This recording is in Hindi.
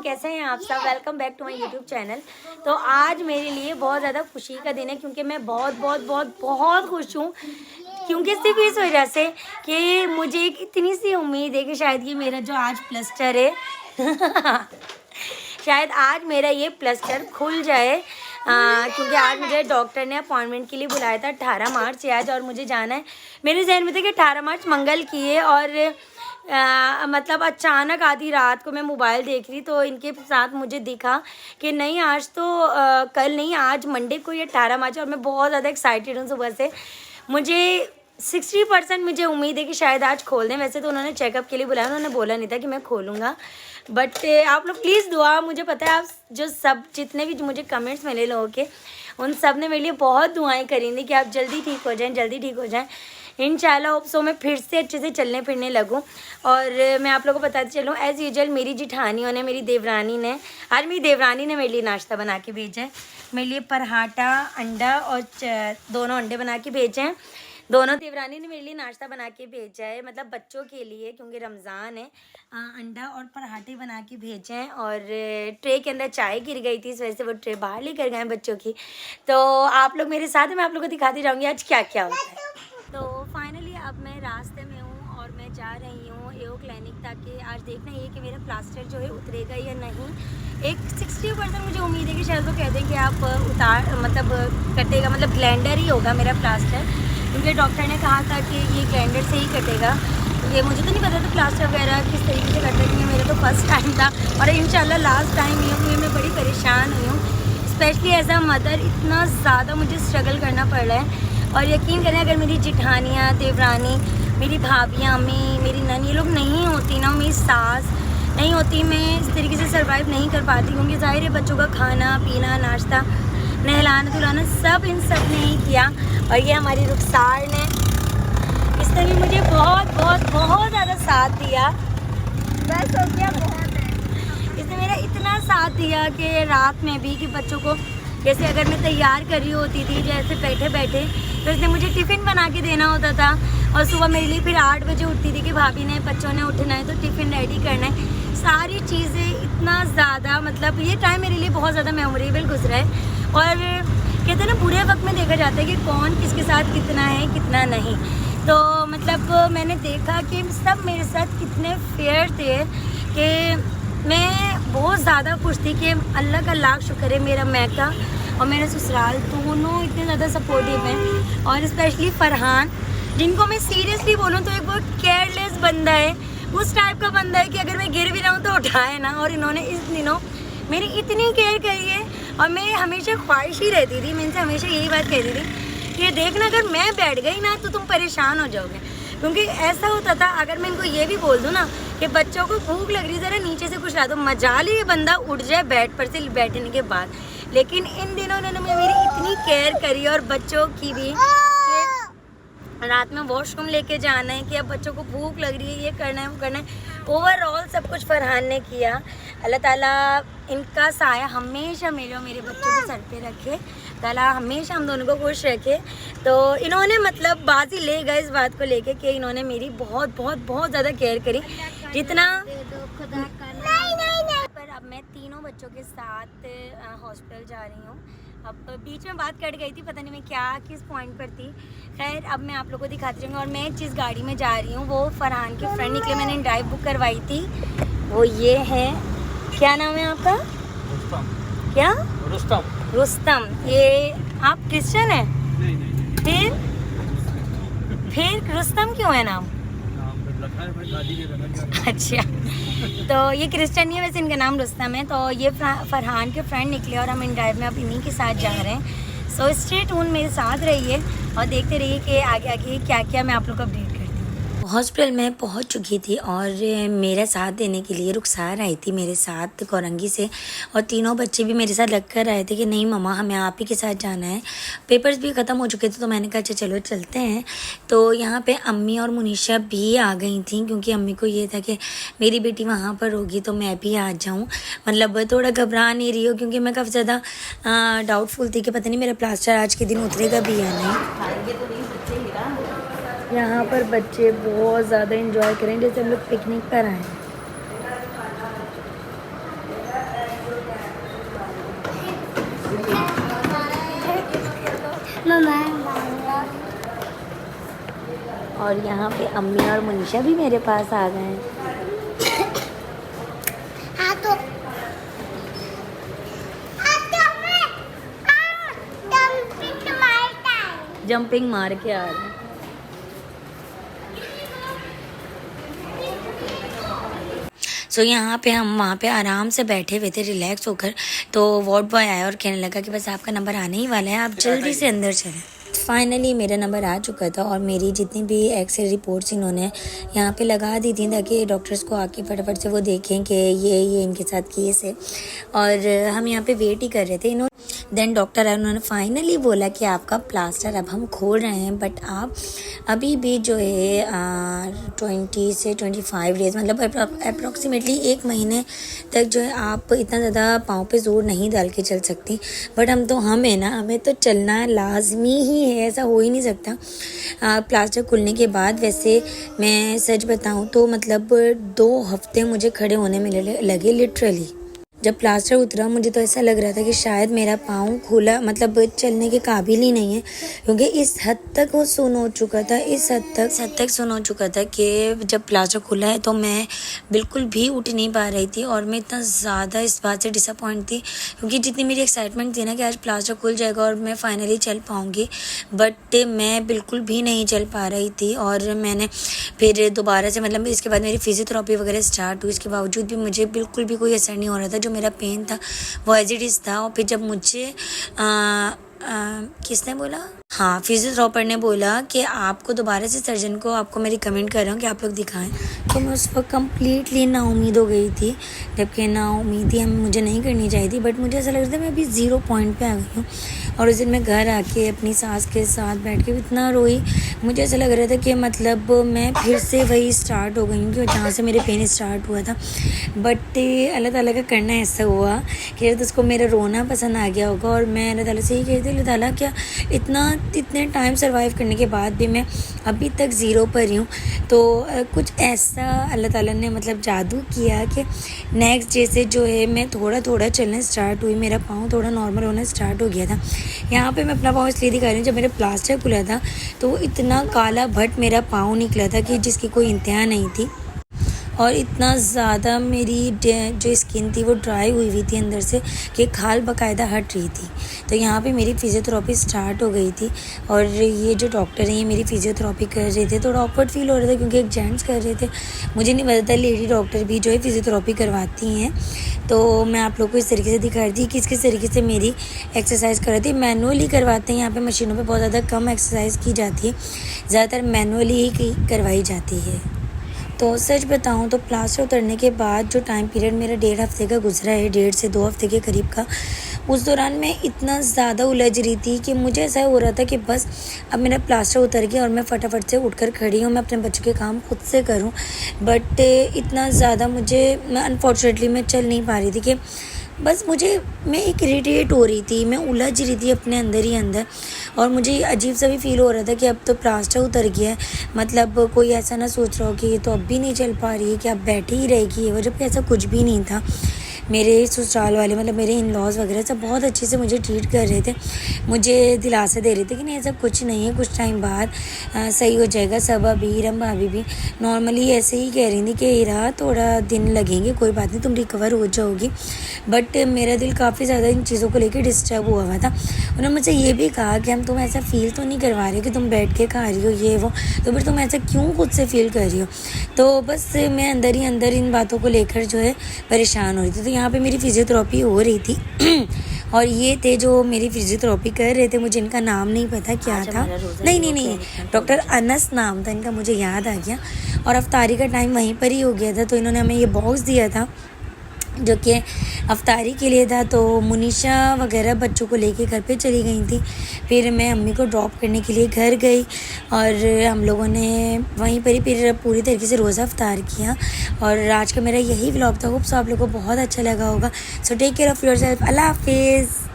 कैसे हैं आप सब। Welcome back to my YouTube channel. तो आज मेरे लिए बहुत ज़्यादा खुशी का दिन है क्योंकि मैं बहुत खुश हूँ। क्योंकि सिर्फ इस वजह से कि मुझे एक इतनी सी उम्मीद है कि शायद ये मेरा जो आज प्लस्टर है शायद आज मेरा ये प्लस्टर खुल जाए। क्योंकि आज मुझे डॉक्टर ने अपॉइंटमेंट के लिए बुलाया था। 18 मार्च है आज और मुझे जाना है। मेरे जहन में था कि 18 मार्च मंगल की है और मतलब अचानक आधी रात को मैं मोबाइल देख रही तो इनके साथ मुझे दिखा कि नहीं आज तो कल नहीं, आज मंडे को ये 18 मार्च और मैं बहुत ज़्यादा एक्साइटेड हूँ। सुबह से मुझे 60% मुझे उम्मीद है कि शायद आज खोल दें। वैसे तो उन्होंने चेकअप के लिए बुलाया, उन्होंने बोला नहीं था कि मैं खोलूँगा। बट आप लोग प्लीज़ दुआ, मुझे पता है आप जो सब जितने भी मुझे कमेंट्स मिले लोगों के, उन सब ने मेरे लिए बहुत दुआएं करी थी कि आप जल्दी ठीक हो जाएं, जल्दी ठीक हो जाएं। इंशाल्लाह होप सो मैं फिर से अच्छे से चलने फिरने लगूं। और मैं आप लोगों को बताती चलूँ, एज़ यूजुअल मेरी जिठानियों ने, मेरी देवरानी ने, आज मेरी देवरानी ने मेरे लिए नाश्ता बना के भेजा है। मेरे लिए पराठा, अंडा और दोनों अंडे बना के भेजे हैं। दोनों देवरानी ने मेरे लिए नाश्ता बना के भेजा है, मतलब बच्चों के लिए क्योंकि रमज़ान है। अंडा और पराठे बना के भेजे हैं और ट्रे के अंदर चाय गिर गई थी, इस वजह से वो ट्रे बाहर लेकर गए बच्चों की। तो आप लोग मेरे साथ हैं, मैं आप लोगों को दिखाती जाऊँगी आज क्या क्या होता है। तो फाइनली अब मैं रास्ते में हूँ और मैं जा रही हूँ एओ क्लिनिक, ताकि आज देखना ये कि मेरा प्लास्टर जो है उतरेगा या नहीं। एक 60% मुझे उम्मीद है कि शायद वो कह दें कि आप कटेगा, मतलब ग्लैंडर ही होगा मेरा प्लास्टर, क्योंकि डॉक्टर ने कहा था कि ये ग्लैंडर से ही कटेगा। ये मुझे तो नहीं पता था प्लास्टर वगैरह किस तरीके से कटता है, क्योंकि मेरा तो फर्स्ट टाइम था और इंशाल्लाह लास्ट टाइम ही है। मैं बड़ी परेशान हुई हूँ, स्पेशली एज अ मदर इतना ज़्यादा मुझे स्ट्रगल करना पड़ रहा है। और यकीन करें अगर मेरी जिठानियाँ, देवरानी, मेरी भाभियाँ, मेरी ननी, ये लोग नहीं होती ना, मेरी सास नहीं होती, मैं इस तरीके से सर्वाइव नहीं कर पाती। क्योंकि ज़ाहिर है बच्चों का खाना पीना, नाश्ता, नहलाना धुलाना सब इन सब ने ही किया। और ये हमारी रुखसार ने, इसने भी मुझे बहुत ज़्यादा साथ दिया। बस हो गया, बहुत है। इसने मेरा इतना साथ दिया कि रात में भी, कि बच्चों को जैसे अगर मैं तैयार कर रही होती थी जैसे बैठे बैठे, तो इसने मुझे टिफ़िन बना के देना होता था। और सुबह मेरे लिए फिर 8 बजे उठती थी कि भाभी ने, बच्चों ने उठना है तो टिफ़िन रेडी करना है। सारी चीज़ें इतना ज़्यादा, मतलब ये टाइम मेरे लिए बहुत ज़्यादा मेमोरेबल गुजरा है। और कहते हैं ना बुरे वक्त में देखा जाता है कि कौन किसके साथ कितना है कितना नहीं। तो मतलब मैंने देखा कि सब मेरे साथ कितने फेयर थे कि मैं बहुत ज़्यादा खुश थी कि अल्लाह का लाख शुक्र है, मेरा मैका और मेरा ससुराल दोनों इतने ज़्यादा सपोर्टिव हैं। और स्पेशली फरहान, जिनको मैं सीरियसली बोलूँ तो एक बहुत केयरलेस बंदा है, उस टाइप का बंदा है कि अगर मैं गिर भी रहा हूँ तो उठाए ना। और इन्होंने इस दिनों मेरी इतनी केयर करी है। और मैं हमेशा ख्वाहिश ही रहती थी, मैं इनसे हमेशा यही बात कहती थी कि देखना अगर मैं बैठ गई ना तो तुम परेशान हो जाओगे। क्योंकि ऐसा होता था, अगर मैं इनको ये भी बोल दूँ ना कि बच्चों को भूख लग रही है, ज़रा नीचे से कुछ ला दो, मजाल ही ये बंदा उठ जाए बेड पर से बैठने के बाद। लेकिन इन दिनों उन्होंने मेरी इतनी केयर करी, और बच्चों की भी, कि रात में वॉशरूम लेके जाना है, कि अब बच्चों को भूख लग रही है, ये करना है वो करना है। ओवरऑल सब कुछ फरहान ने किया। अल्लाह ताला इनका साया हमेशा मेरे और मेरे बच्चों के सर पे रखे, ताला हमेशा हम दोनों को खुश रखे। तो इन्होंने मतलब बाजी ले गए इस बात को लेके कि इन्होंने मेरी बहुत ज़्यादा केयर करी, जितना पर अब मैं तीनों बच्चों के साथ हॉस्पिटल जा रही हूँ। अब बीच में बात कट गई थी, पता नहीं मैं क्या किस पॉइंट पर थी। खैर अब मैं आप लोगों को दिखाती रहूँगी। और मैं जिस गाड़ी में जा रही हूँ वो फरहान के फ्रेंड निकले, मैंने ड्राइव बुक करवाई थी। वो ये है, क्या नाम है आपका? रुस्तम। क्या? रुस्तम। ये आप क्रिश्चियन हैं? नहीं। फिर रुस्तम क्यों है नाम? अच्छा, तो ये क्रिश्चियन नहीं है, वैसे इनका नाम रुस्तम है। तो ये फरहान के फ्रेंड निकले और हम इन ड्राइव में अब इन्हीं के साथ जा रहे हैं। सो स्टे ट्यून मेरे साथ रहिए और देखते रहिए कि आगे आगे क्या क्या मैं आप लोग को अपडेट करती हूँ। हॉस्पिटल में पहुंच चुकी थी और मेरा साथ देने के लिए रुखसार आई थी मेरे साथ कोरंगी से, और तीनों बच्चे भी मेरे साथ लग कर आए थे कि नहीं मम्मा हमें आप ही के साथ जाना है। पेपर्स भी ख़त्म हो चुके थे तो मैंने कहा अच्छा चलो चलते हैं। तो यहाँ पे अम्मी और मुनीशा भी आ गई थी, क्योंकि अम्मी को ये था कि मेरी बेटी वहाँ पर होगी तो मैं भी आ जाऊँ। मतलब थोड़ा घबरा नहीं रही हो, क्योंकि मैं काफ़ी ज़्यादा डाउटफुल थी कि पता नहीं मेरा प्लास्टर आज के दिन उतरेगा भी या नहीं। यहाँ पर बच्चे बहुत ज़्यादा एंजॉय करें जैसे हम लोग पिकनिक पर आए हैं। और यहाँ पे अम्मी और मनीषा भी मेरे पास आ गए हैं। जंपिंग मार के आ रहे हैं। सो यहाँ पे हम वहाँ पे आराम से बैठे हुए थे रिलैक्स होकर, तो वार्ड बॉय आया और कहने लगा कि बस आपका नंबर आने ही वाला है, आप जल्दी से अंदर चलें। फाइनली मेरा नंबर आ चुका था और मेरी जितनी भी एक्सरे रिपोर्ट्स इन्होंने यहाँ पे लगा दी थी ताकि डॉक्टर्स को आके फटाफट से वो देखें कि ये इनके साथ केस है। और हम यहाँ पे वेट ही कर रहे थे। इन्होंने देन डॉक्टर आए, उन्होंने फाइनली बोला कि आपका प्लास्टर अब हम खोल रहे हैं, बट आप अभी भी जो है 20 से 25 डेज़ मतलब अप्रॉक्सीमेटली 1 महीने तक जो है आप इतना ज़्यादा पाँव पे जोर नहीं डाल के चल सकती। बट हम है ना, हमें तो चलना लाजमी ही है, ऐसा हो ही नहीं सकता प्लास्टर खुलने के बाद। वैसे मैं सच बताऊं तो मतलब 2 हफ्ते मुझे खड़े होने में लगे लिटरली। जब प्लास्टर उतरा मुझे तो ऐसा लग रहा था कि शायद मेरा पाँव खुला मतलब चलने के काबिल ही नहीं है, क्योंकि इस हद तक वो सुन हो चुका था, इस हद तक सुन हो चुका था कि जब प्लास्टर खुला है तो मैं बिल्कुल भी उठ नहीं पा रही थी। और मैं इतना ज़्यादा इस बात से डिसअपॉइंट थी, क्योंकि जितनी मेरी एक्साइटमेंट थी ना कि आज प्लास्टर खुल जाएगा और मैं फाइनली चल पाऊँगी, बट मैं बिल्कुल भी नहीं चल पा रही थी। और मैंने फिर दोबारा से मतलब इसके बाद मेरी फिजियोथेरेपी वगैरह स्टार्ट हुई, इसके बावजूद भी मुझे बिल्कुल भी कोई असर नहीं हो रहा था। मेरा पेन था वो एज इट इज़ था। और फिर जब मुझे किसने बोला, हाँ फिजियोथेरेपी ने बोला कि आपको दोबारा से सर्जन को आपको मैं रिकमेंड कर रहा हूँ कि आप लोग दिखाएं, तो मैं उस वक्त कम्प्लीटली नाउम्मीद हो गई थी। जबकि नाउम्मीदी मुझे नहीं करनी चाहिए थी, बट मुझे ऐसा लग रहा था मैं अभी 0 पॉइंट पे आ गई हूँ। और उस दिन मैं घर आके अपनी सास के साथ बैठ के इतना रोई, मुझे ऐसा लग रहा था कि मतलब मैं फिर से वही स्टार्ट हो गई हूँ कि जहाँ से मेरे पेन स्टार्ट हुआ था। बट अल्लाह ताला का करना ऐसा हुआ कि उसको मेरा रोना पसंद आ गया होगा। और मैं अल्लाह ताला से यही कहती, अल्लाह ताला क्या इतने टाइम सर्वाइव करने के बाद भी मैं अभी तक 0 पर ही हूँ। तो कुछ ऐसा अल्लाह ताला ने मतलब जादू किया कि नेक्स्ट डे से जो है मैं थोड़ा चलना स्टार्ट हुई, मेरा पाँव थोड़ा नॉर्मल होना स्टार्ट हो गया था। यहाँ पे मैं अपना पाँव इसलिए दिखा रही हूँ, जब मेरा प्लास्टर खुला था तो इतना काला भट मेरा पाँव निकला था कि जिसकी कोई इंतहा नहीं थी। और इतना ज़्यादा मेरी जो स्किन थी वो ड्राई हुई थी अंदर से कि खाल बाकायदा हट रही थी। तो यहाँ पे मेरी फिजियोथेरेपी स्टार्ट हो गई थी। और ये जो डॉक्टर हैं ये मेरी फिजियोथेरेपी कर रहे थे। थोड़ा ऑकवर्ड फील हो रहा था क्योंकि एक जेंट्स कर रहे थे, मुझे नहीं पता था लेडी डॉक्टर भी जो है फिजियोथेरेपी करवाती हैं। तो मैं आप लोग को इस तरीके से दिखा रही थी कि किस तरीके से मेरी एक्सरसाइज कर रही थी। मैनुअली करवाते हैं यहाँ पे, मशीनों पे बहुत ज़्यादा कम एक्सरसाइज की जाती है, ज़्यादातर मैनुअली ही करवाई जाती है। तो सच बताऊं तो प्लास्टर उतरने के बाद जो टाइम पीरियड मेरा 1.5 हफ्ते का गुजरा है, 1.5 से 2 हफ्ते के करीब का, उस दौरान मैं इतना ज़्यादा उलझ रही थी कि मुझे ऐसा हो रहा था कि बस अब मेरा प्लास्टर उतर गया और मैं फटाफट से उठकर खड़ी हूँ, मैं अपने बच्चे के काम खुद से करूँ। बट इतना ज़्यादा मैं अनफॉर्चुनेटली मैं चल नहीं पा रही थी कि बस मैं एक इरिटेट हो रही थी, मैं उलझ रही थी अपने अंदर ही अंदर। और मुझे अजीब सा भी फील हो रहा था कि अब तो प्लास्टर उतर गया है, मतलब कोई ऐसा ना सोच रहा हो कि ये तो अब भी नहीं चल पा रही है, कि अब बैठी ही रहेगी, वो जबकि ऐसा कुछ भी नहीं था। मेरे ससुराल वाले मतलब मेरे इन लॉज वगैरह सब बहुत अच्छे से मुझे ट्रीट कर रहे थे, मुझे दिलासा दे रहे थे कि नहीं ऐसा कुछ नहीं है, कुछ टाइम बाद सही हो जाएगा सब। अभी हीरम भाभी भी नॉर्मली ऐसे ही कह रही थी कि हीरा थोड़ा दिन लगेंगे, कोई बात नहीं, तुम रिकवर हो जाओगी। बट मेरा दिल काफ़ी ज़्यादा इन चीज़ों को लेकर डिस्टर्ब हुआ था। उन्होंने मुझसे ये भी कहा कि हम तुम ऐसा फ़ील तो नहीं करवा रहे कि तुम बैठ के खा रही हो ये वो, तो फिर तुम ऐसा क्यों खुद से फ़ील कर रही हो। तो बस मैं अंदर ही अंदर इन बातों को लेकर जो है परेशान हो रही थी। तो यहाँ पे मेरी फिजियोथेरेपी हो रही थी और ये थे जो मेरी फिजियोथेरेपी कर रहे थे, मुझे इनका नाम नहीं पता क्या था, नहीं डॉक्टर अनस नाम था इनका, मुझे याद आ गया। और अफ्तारी का टाइम वहीं पर ही हो गया था, तो इन्होंने हमें ये बॉक्स दिया था जो कि अफ्तारी के लिए था। तो मुनीशा वगैरह बच्चों को लेके घर पे चली गई थी। फिर मैं अम्मी को ड्रॉप करने के लिए घर गई और हम लोगों ने वहीं पर ही फिर पूरी तरीके से रोज़ा अफ्तार किया। और आज का मेरा यही व्लॉग था, होप सो आप लोगों को बहुत अच्छा लगा होगा। So take care of yourself, अल्लाह हाफिज़।